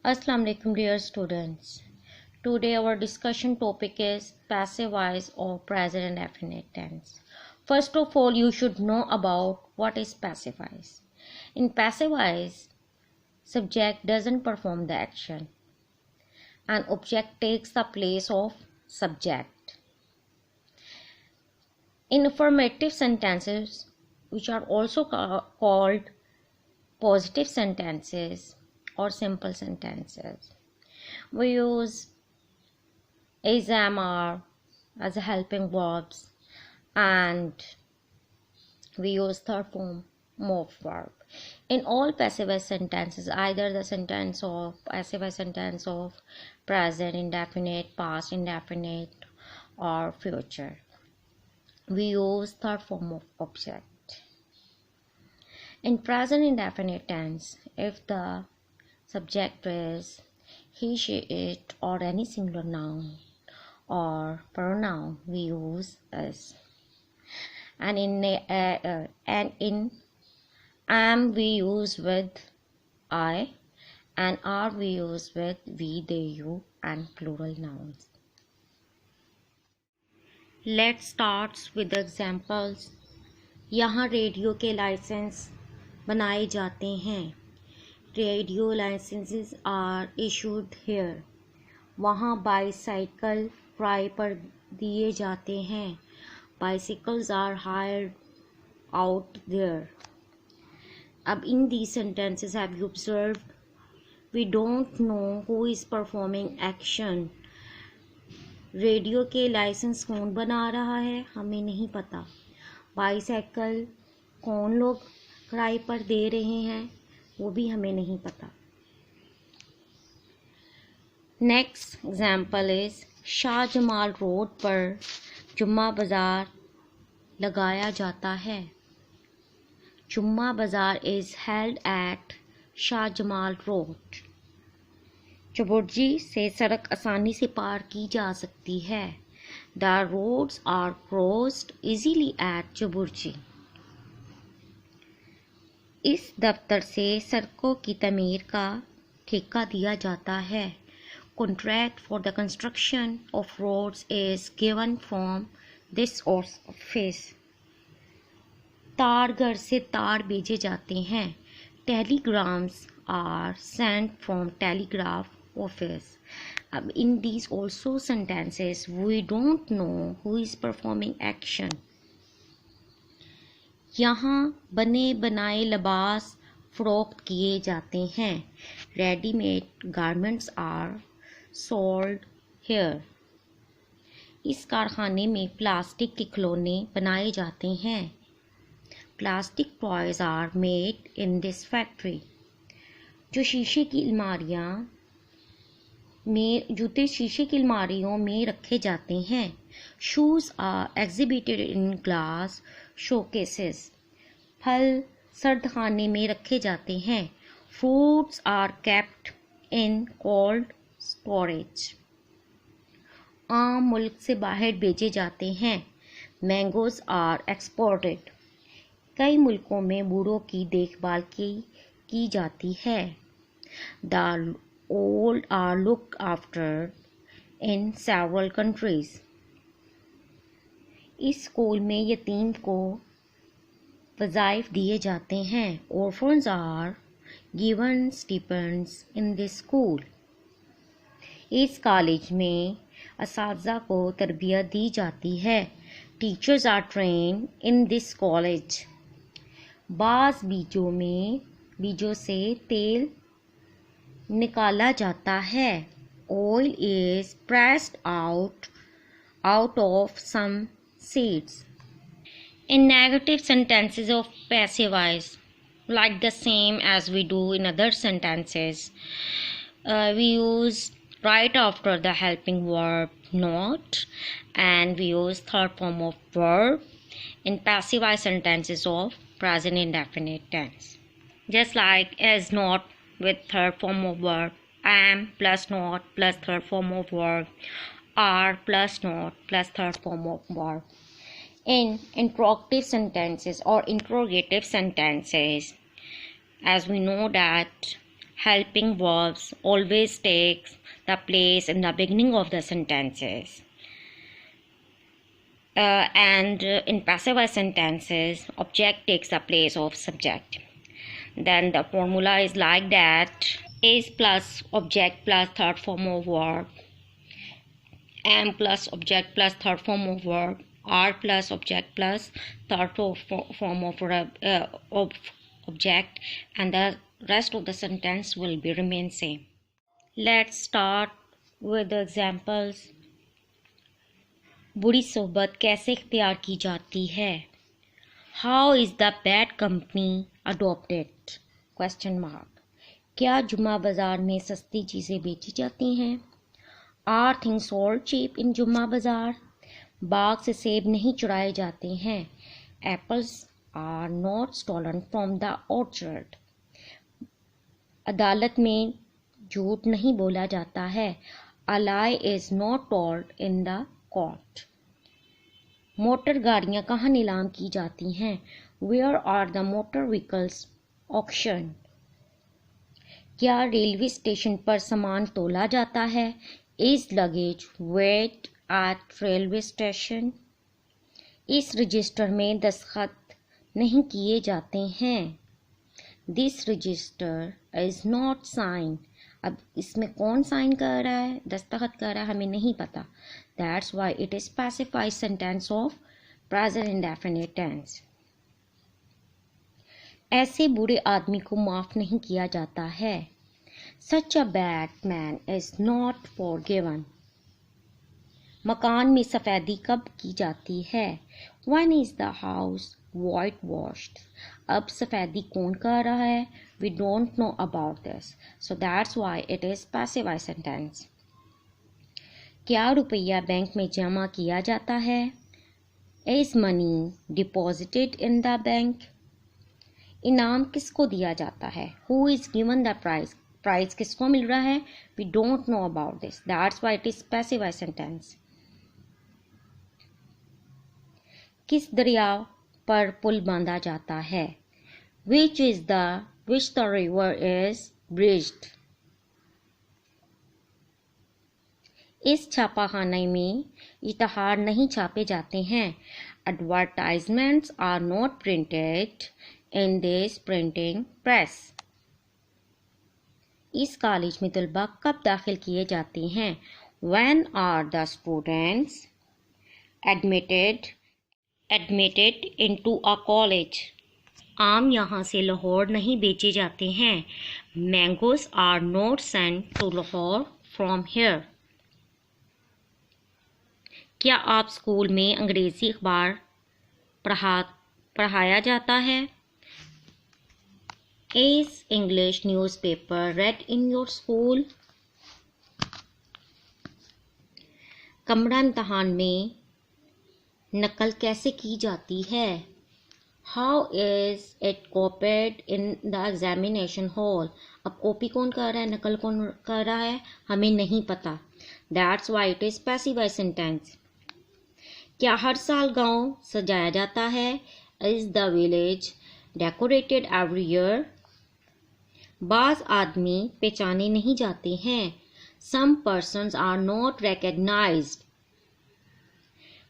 Assalamu alaikum dear students. Today our discussion topic is passive voice or present indefinite tense. First of all, you should know about what is passive voice. In passive voice, subject doesn't perform the action. An object takes the place of subject. In affirmative sentences, which are also called positive sentences or simple sentences, we use is, am, are as helping verbs, and we use third form of verb. In all passive voice sentences, either the sentence of passive voice sentence of present indefinite, past indefinite, or future, we use third form of object. In present indefinite tense, if the subject is he, she, it, or any singular noun or pronoun, we use is. And in am we use with I, and are we use with we, they, you, and plural nouns. Let's start with the examples. यहाँ radio के license बनाए जाते हैं. Radio licenses are issued here. वहाँ bicycle किराए पर दिए जाते हैं. Bicycles are hired out there. अब in these sentences have you observed, we don't know who is performing action. Radio के लाइसेंस कौन बना रहा है, हमें नहीं पता. बाईसाइकिल कौन लोग किराए पर दे रहे हैं, वो भी हमें नहीं पता. Next example is Shahjamal road पर जुम्मा बाज़ार लगाया जाता है. Jumma bazaar is held at Shahjamal road. Chauburji से सड़क आसानी से पार की जा सकती है. The roads are crossed easily at Chauburji. इस दफ्तर से सड़कों की तमीर का ठेका दिया जाता है. Contract for the construction of roads is given from this office. तार घर से तार भेजे जाते हैं. Telegrams are sent from telegraph office. अब in these also sentences we don't know who is performing action. यहाँ बने बनाए लिबास फरोख्त किए जाते हैं. Readymade garments are sold here. इस कारखाने में प्लास्टिक के खिलौने बनाए जाते हैं. Plastic toys are made in this factory. जो शीशे की अलमारियाँ में जूते शीशे की अलमारियों में रखे जाते हैं. Shoes are exhibited in glass showcases. फल सर्द खाने में रखे जाते हैं. Fruits are kept in cold storage. आम मुल्क से बाहर भेजे जाते हैं. Mangoes are exported. कई मुल्कों में बूढ़ों की देखभाल की जाती है. The old are look after in several countries. इस स्कूल में यतीम को वज़ाइफ दिए जाते हैं. Orphans are given stipends in this school. इस कॉलेज में असातिज़ा को तरबियत दी जाती है. Teachers are train in this college. बाज़ बीजों से तेल निकाला जाता है. Oil is pressed out of some seeds. In negative sentences of passive voice, like the same as we do in other sentences, we use right after the helping verb not, and we use third form of verb in passive voice sentences of present indefinite tense. Just like as not with third form of verb, am plus not plus third form of verb, are plus not plus third form of verb. In interrogative sentences or interrogative sentences, as we know that helping verbs always takes the place in the beginning of the sentences. And in passive voice sentences, object takes the place of subject. Then the formula is like that: is plus object plus third form of verb, am plus object plus third form of verb, are plus object plus third form of object, and the rest of the sentence will be remain same. Let's start with the examples. बुरी सोहबत कैसे इख्तियार की जाती है? How is the bad company adopted? Question mark. क्या जुम्मा बाज़ार में सस्ती चीज़ें बेची जाती हैं? Are things sold cheap in जुम्मा बाज़ार? बाग से सेब नहीं चुराए जाते हैं. Apples are not stolen from the orchard. अदालत में झूठ नहीं बोला जाता है. A lie is not told in the court. Motor गाड़ियाँ कहाँ नीलाम की जाती हैं? Where are the motor vehicles auctioned? क्या रेलवे स्टेशन पर सामान तोला जाता है? Is luggage weighed at railway station? इस रजिस्टर में दस्तखत नहीं किए जाते हैं. This register is not signed. अब इसमें कौन साइन कर रहा है, दस्तखत कर रहा है, हमें नहीं पता. That's why it is passive voice sentence of present indefinite tense. ऐसे बुरे आदमी को माफ नहीं किया जाता है. Such a bad man is not forgiven. मकान में सफेदी कब की जाती है? When is the house whitewashed? अब सफेदी कौन कर रहा है? We don't know about this, so that's why it is passive voice sentence. क्या रुपया बैंक में जमा किया जाता है? Is money deposited in the bank? इनाम किसको दिया जाता है? Who is given the prize? Prize किसको मिल रहा है? We don't know about this, that's why it is passive voice sentence. किस दरिया पर पुल बांधा जाता है? Which the river is bridged? इस छापाखाने में इश्तिहार नहीं छापे जाते हैं. Advertisements are not printed in this printing press. इस कॉलेज में तलबा कब दाखिल किए जाते हैं? When are the students admitted into a college? आम यहाँ से लाहौर नहीं बेचे जाते हैं. Mangoes are not sent to Lahore from here. क्या आप स्कूल में अंग्रेज़ी अखबार पढ़ाया जाता है? Is English newspaper read in your school? कमरा इम्तहान में नकल कैसे की जाती है? How is it copied in the examination hall? अब कॉपी कौन कर रहा है, नकल कौन कर रहा है, हमें नहीं पता. That's why it is passive voice sentence. क्या हर साल गांव सजाया जाता है? Is the village decorated every year? बाज़ आदमी पहचाने नहीं जाते हैं. Some persons are not recognized.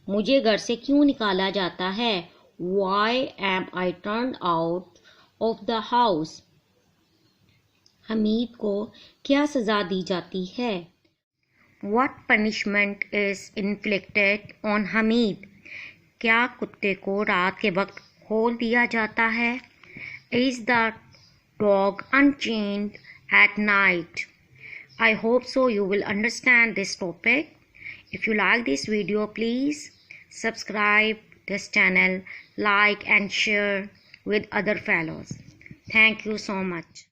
मुझे घर से क्यों निकाला जाता है? Why am I turned out of the house? Hamid को क्या सज़ा दी जाती है? What punishment is inflicted on Hamid? क्या कुत्ते को रात के वक्त खोल दिया जाता है? Is the dog unchained at night? I hope so you will understand this topic. If you like this video, please subscribe this channel, like and share with other fellows. Thank you so much.